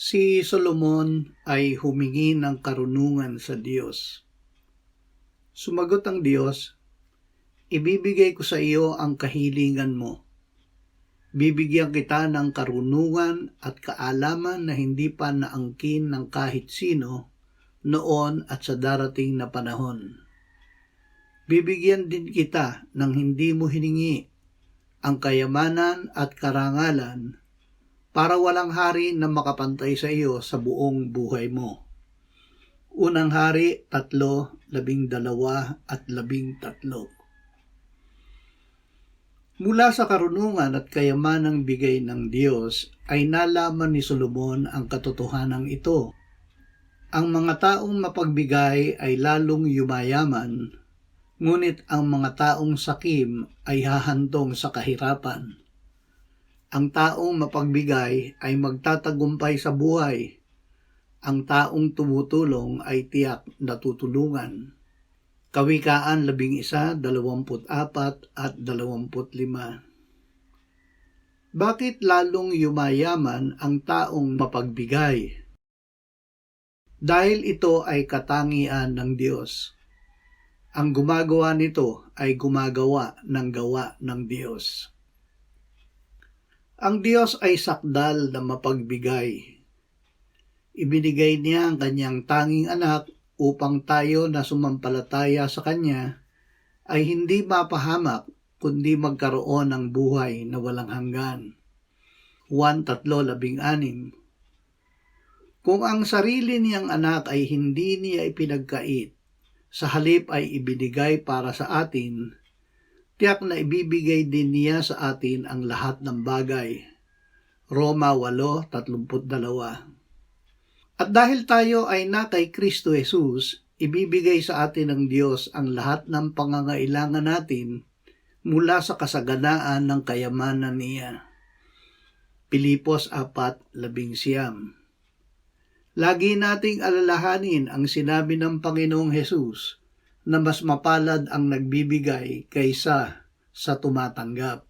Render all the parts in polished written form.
Si Solomon ay humingi ng karunungan sa Diyos. Sumagot ang Diyos, "Ibibigay ko sa iyo ang kahilingan mo. Bibigyan kita ng karunungan at kaalaman na hindi pa naangkin ng kahit sino noon at sa darating na panahon. Bibigyan din kita ng hindi mo hiningi, ang kayamanan at karangalan, para walang hari na makapantay sa iyo sa buong buhay mo." Unang Hari 3:12-13. Mula sa karunungan at kayamanang bigay ng Diyos ay nalaman ni Solomon ang katotohanan ito. Ang mga taong mapagbigay ay lalong yumayaman, ngunit ang mga taong sakim ay hahantong sa kahirapan. Ang taong mapagbigay ay magtatagumpay sa buhay. Ang taong tumutulong ay tiyak na tutulungan. Kawikaan 11:24-25. Bakit lalong yumayaman ang taong mapagbigay? Dahil ito ay katangian ng Diyos. Ang gumagawa nito ay gumagawa ng gawa ng Diyos. Ang Diyos ay sakdal na mapagbigay. Ibinigay niya ang kanyang tanging anak upang tayo na sumampalataya sa kanya ay hindi mapahamak kundi magkaroon ng buhay na walang hanggan. Juan 3:16. Kung ang sarili niyang anak ay hindi niya ipinagkait, sa halip ay ibinigay para sa atin, tiyak na ibibigay din niya sa atin ang lahat ng bagay. Roma 8:32. At dahil tayo ay na kay Kristo Jesus, ibibigay sa atin ng Diyos ang lahat ng pangangailangan natin mula sa kasaganaan ng kayamanan niya. Pilipos 4:11. Lagi nating alalahanin ang sinabi ng Panginoong Jesus na mas mapalad ang nagbibigay kaysa sa tumatanggap.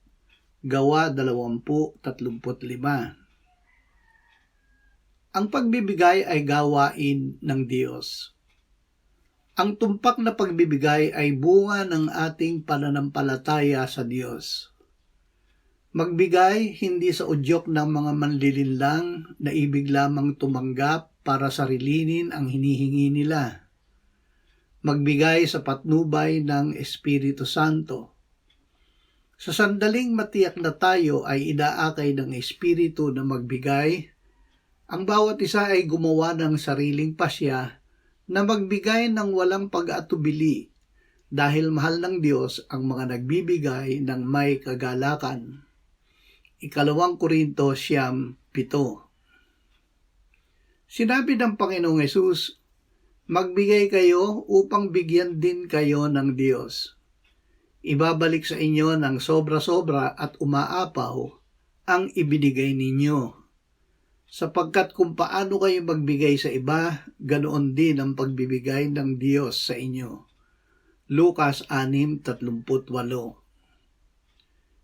Gawa 20:35. Ang pagbibigay ay gawain ng Diyos. Ang tumpak na pagbibigay ay bunga ng ating pananampalataya sa Diyos. Magbigay hindi sa udyok ng mga manlilinlang na ibig lamang tumanggap para sarilinin ang hinihingi nila. Magbigay sa patnubay ng Espiritu Santo. Sa sandaling matiyak na tayo ay inaakay ng Espiritu na magbigay, ang bawat isa ay gumawa ng sariling pasya na magbigay ng walang pag-atubili dahil mahal ng Diyos ang mga nagbibigay ng may kagalakan. 2 Korinto 7:7. Sinabi ng Panginoong Hesus, "Magbigay kayo upang bigyan din kayo ng Diyos. Ibabalik sa inyo ng sobra-sobra at umaapaw ang ibinigay ninyo. Sapagkat kung paano kayo magbigay sa iba, ganoon din ang pagbibigay ng Diyos sa inyo." Lucas 6:38.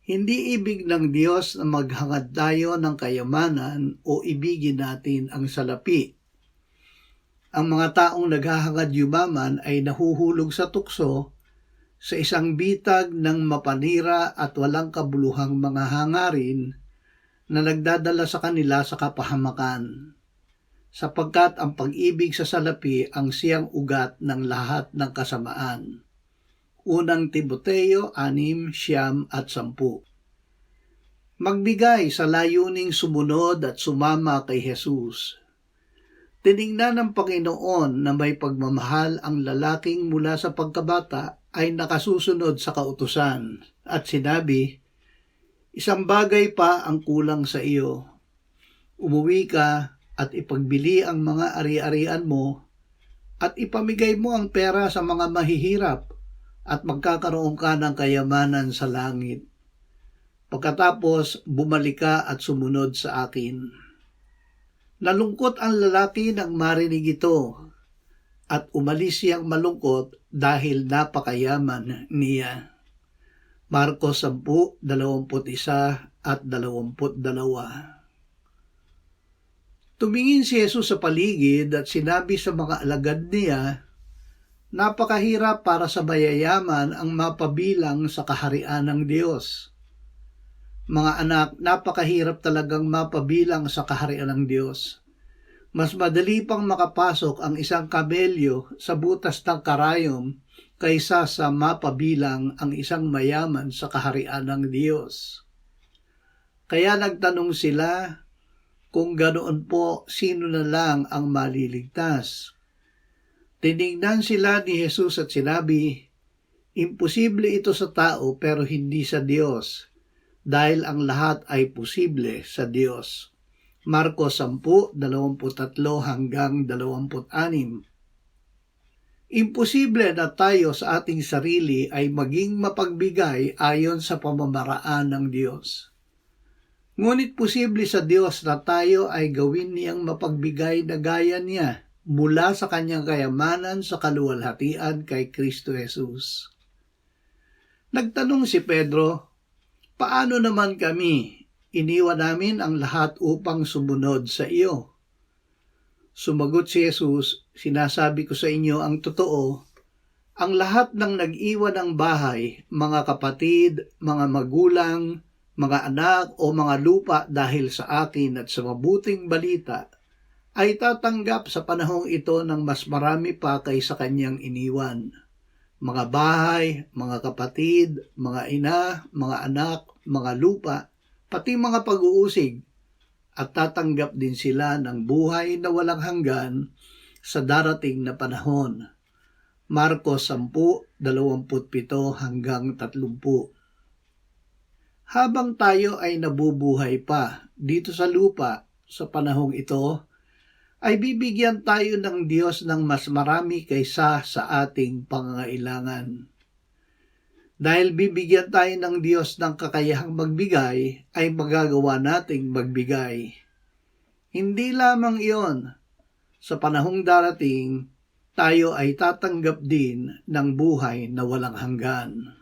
Hindi ibig ng Diyos na maghangad tayo ng kayamanan o ibigin natin ang salapi. Ang mga taong naghahangad yumaman ay nahuhulog sa tukso sa isang bitag ng mapanira at walang kabuluhang mga hangarin na nagdadala sa kanila sa kapahamakan, sapagkat ang pag-ibig sa salapi ang siyang ugat ng lahat ng kasamaan. Unang Timoteo 6:9-10. Magbigay sa layuning sumunod at sumama kay Jesus. Tiningnan ng Panginoon na may pagmamahal ang lalaking mula sa pagkabata ay nakasusunod sa kautusan at sinabi, "Isang bagay pa ang kulang sa iyo. Umuwi ka at ipagbili ang mga ari-arian mo at ipamigay mo ang pera sa mga mahihirap at magkakaroon ka ng kayamanan sa langit. Pagkatapos, bumalik ka at sumunod sa akin." Nalungkot ang lalaki nang marinig ito at umalis siyang malungkot dahil napakayaman niya. Marcos 10:21-22. Tumingin si Jesus sa paligid at sinabi sa mga alagad niya, "Napakahirap para sa mayayaman ang mapabilang sa kaharian ng Diyos." Mga anak, napakahirap talagang mapabilang sa kaharian ng Diyos. Mas madali pang makapasok ang isang kamelyo sa butas ng karayom kaysa sa mapabilang ang isang mayaman sa kaharian ng Diyos. Kaya nagtanong sila, kung ganoon po, sino na lang ang maliligtas? Tiningnan sila ni Jesus at sinabi, "Imposible ito sa tao pero hindi sa Diyos, dahil ang lahat ay posible sa Diyos." Marcos 10:23-26. Imposible na tayo sa ating sarili ay maging mapagbigay ayon sa pamamaraan ng Diyos. Ngunit posible sa Diyos na tayo ay gawin niyang mapagbigay na gaya niya mula sa kanyang kayamanan sa kaluwalhatian kay Kristo Jesus. Nagtanong si Pedro, "Paano naman kami? Iniwan namin ang lahat upang sumunod sa iyo." Sumagot si Jesus, "Sinasabi ko sa inyo ang totoo, ang lahat ng nag-iwan ng bahay, mga kapatid, mga magulang, mga anak o mga lupa dahil sa akin at sa mabuting balita, ay tatanggap sa panahong ito ng mas marami pa kaysa kanyang iniwan. Mga bahay, mga kapatid, mga ina, mga anak, mga lupa, pati mga pag-uusig, at tatanggap din sila ng buhay na walang hanggan sa darating na panahon." Marcos 10:27-30. Habang tayo ay nabubuhay pa dito sa lupa sa panahong ito, ay bibigyan tayo ng Diyos ng mas marami kaysa sa ating pangangailangan. Dahil bibigyan tayo ng Diyos ng kakayahang magbigay, ay magagawa nating magbigay. Hindi lamang iyon, sa panahong darating, tayo ay tatanggap din ng buhay na walang hanggan.